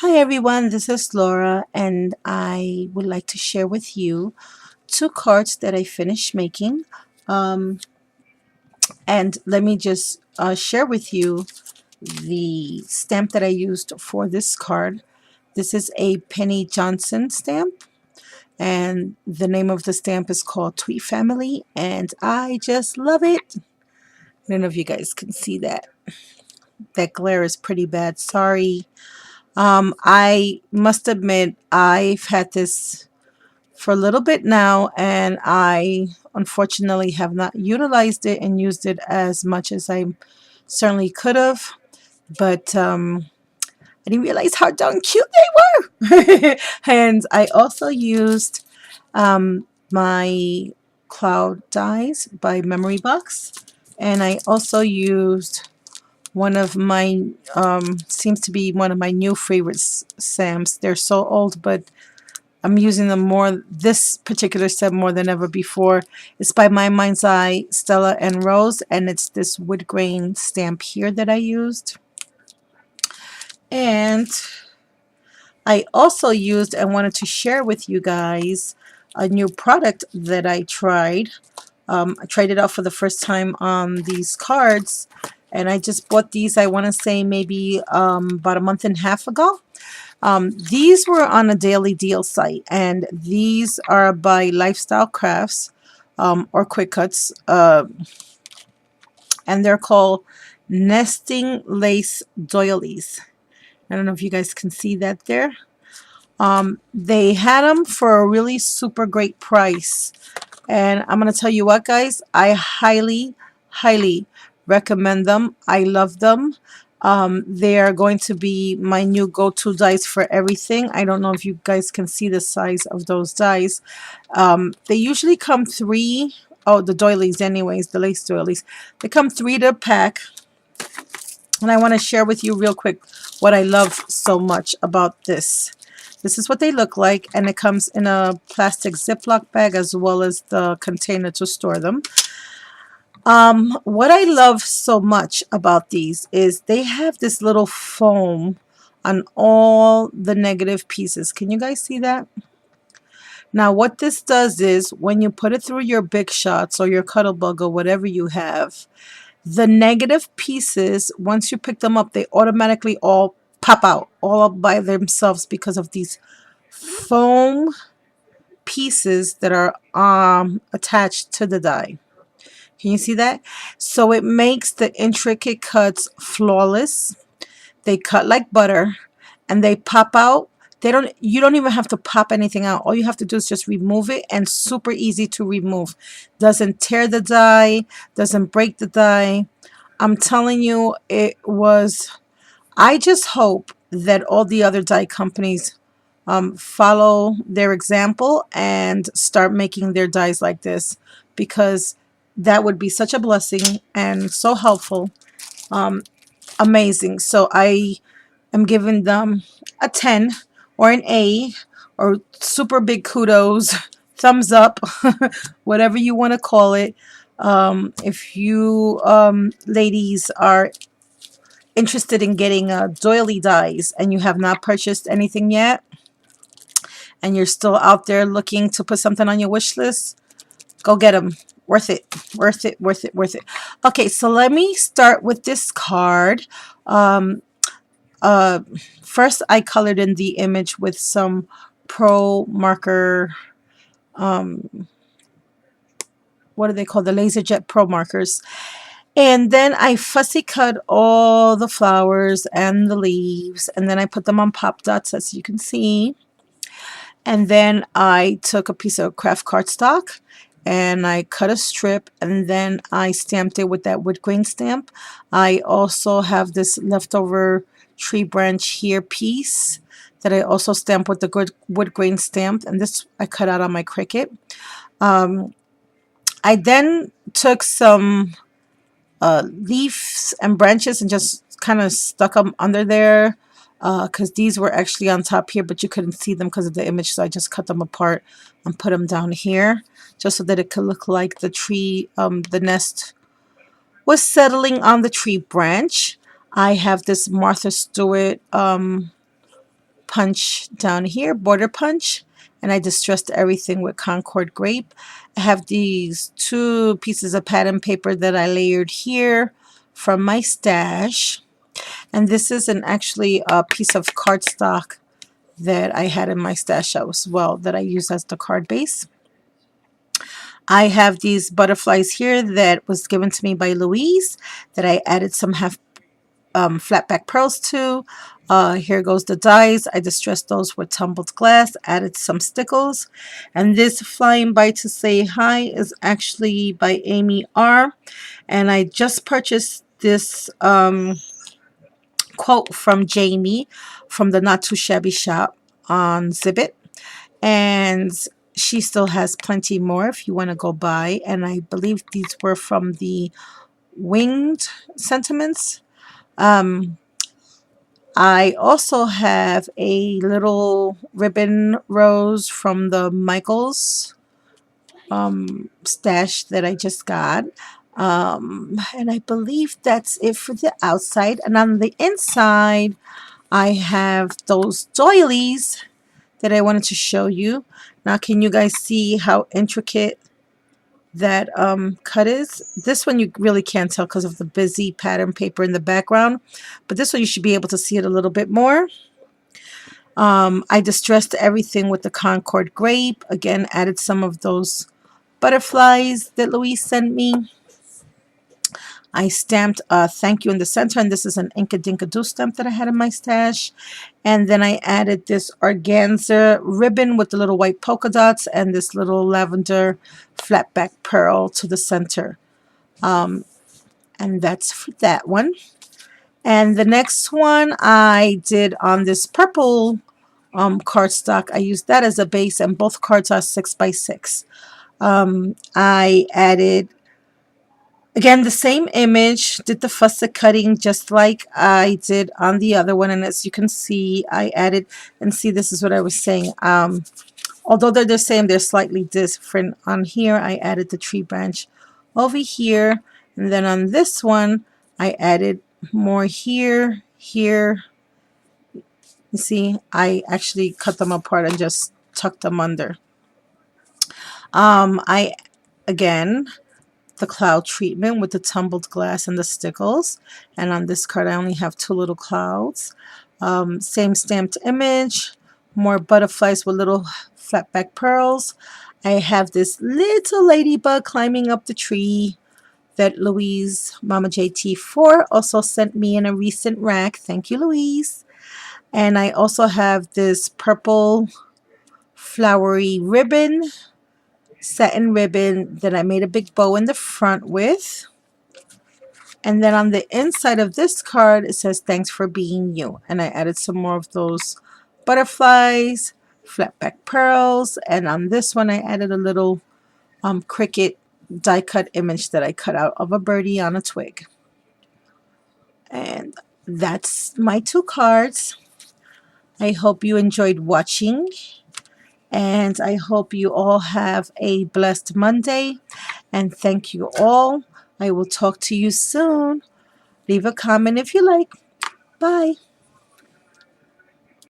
Hi everyone, this is Laura, and I would like to share with you two cards that I finished making. Um, and let me just share with you the stamp that I used for this card. This is a Penny Johnson stamp, and the name of the stamp is called Tweet Family, and I just love it. I don't know if you guys can see that. That glare is pretty bad. Sorry. I must admit, I've had this for a little bit now, and I unfortunately have not utilized it and used it as much as I certainly could have. But I didn't realize how darn cute they were. And I also used my cloud dies by Memory Box, and I also used one of my seems to be one of my new favorites, Sam's. They're so old, but I'm using them more, this particular set more than ever before. It's by My Mind's Eye, Stella and Rose, and it's this wood grain stamp here that I used. And I also used and wanted to share with you guys a new product that I tried. I tried it out for the first time on these cards, and I just bought these, I want to say maybe about a month and a half ago. These were on a daily deal site, and these are by Lifestyle Crafts or Quick Cuts, and they're called Nesting Lace Doilies. I don't know if you guys can see that there. They had them for a really super great price, and I'm going to tell you what, guys, I highly, highly recommend them. I love them. They are going to be my new go-to dies for everything. I don't know if you guys can see the size of those dies. They usually come three. Oh, the doilies anyways, the lace doilies. They come three to a pack. And I want to share with you real quick what I love so much about this. This is what they look like, and it comes in a plastic Ziploc bag as well as the container to store them. What I love so much about these is they have this little foam on all the negative pieces. Can you guys see that? Now what this does is when you put it through your Big Shots or your Cuttlebug or whatever you have, the negative pieces, once you pick them up, they automatically all pop out all up by themselves because of these foam pieces that are attached to the die. Can you see that? So it makes the intricate cuts flawless. They cut like butter, and they pop out. You don't even have to pop anything out. All you have to do is just remove it, and super easy to remove. Doesn't tear the die, doesn't break the die. I'm telling you, I just hope that all the other die companies follow their example and start making their dies like this, because that would be such a blessing and so helpful. Amazing. So I am giving them a 10 or an A or super big kudos, thumbs up, whatever you want to call it. If you ladies are interested in getting doily dies and you have not purchased anything yet, and you're still out there looking to put something on your wish list, go get them. Worth it. Worth it. Worth it. Worth it. Okay, so let me start with this card. Um, uh, First, I colored in the image with some Pro marker. What do they call the LaserJet Pro markers? And then I fussy cut all the flowers and the leaves, and then I put them on pop dots, as you can see. And then I took a piece of craft cardstock and I cut a strip, and then I stamped it with that wood grain stamp. I also have this leftover tree branch here piece that I also stamped with the good wood grain stamp, and this I cut out on my Cricut. I then took some leaves and branches and just kind of stuck them under there, because these were actually on top here, but you couldn't see them because of the image, so I just cut them apart and put them down here just so that it could look like the tree, the nest was settling on the tree branch. I have this Martha Stewart punch down here, border punch, and I distressed everything with Concord grape. I have these 2 pieces of pattern paper that I layered here from my stash, and this is actually a piece of cardstock that I had in my stash as well that I use as the card base. I have these butterflies here that was given to me by Louise that I added some half flat back pearls to. Here goes the dies. I distressed those with tumbled glass, added some stickles. And this Flying By to Say Hi is actually by Amy R. And I just purchased this quote from Jamie from the Not Too Shabby Shop on Zibbit. And she still has plenty more if you want to go buy. And I believe these were from the Winged Sentiments. I also have a little ribbon rose from the Michaels stash that I just got. And I believe that's it for the outside. And on the inside, I have those doilies that I wanted to show you. Now, can you guys see how intricate that cut is? This one you really can't tell because of the busy pattern paper in the background, but this one you should be able to see it a little bit more. I distressed everything with the Concord grape. Again, added some of those butterflies that Louise sent me. I stamped thank you in the center, and this is an Inka Dinka Doo stamp that I had in my stash. And then I added this organza ribbon with the little white polka dots and this little lavender flat back pearl to the center. And that's for that one. And the next one I did on this purple cardstock. I used that as a base, and both cards are 6x6. I added, again, the same image, did the fussy cutting just like I did on the other one. And as you can see, I added, and see, this is what I was saying. Although they're the same, they're slightly different. On here, I added the tree branch over here. And then on this one, I added more here, here. You see, I actually cut them apart and just tucked them under. I, again, the cloud treatment with the tumbled glass and the stickles. And on this card, I only have 2 little clouds. Same stamped image, more butterflies with little flat back pearls. I have this little ladybug climbing up the tree that Louise, Mama JT4, also sent me in a recent rack. Thank you, Louise. And I also have this purple flowery ribbon, satin ribbon that I made a big bow in the front with. And then on the inside of this card, it says, thanks for being you. And I added some more of those butterflies, flat back pearls. And on this one, I added a little cricket die cut image that I cut out of a birdie on a twig. And that's my 2 cards. I hope you enjoyed watching, and I hope you all have a blessed Monday, and thank you all. I will talk to you soon. Leave a comment if you like. Bye.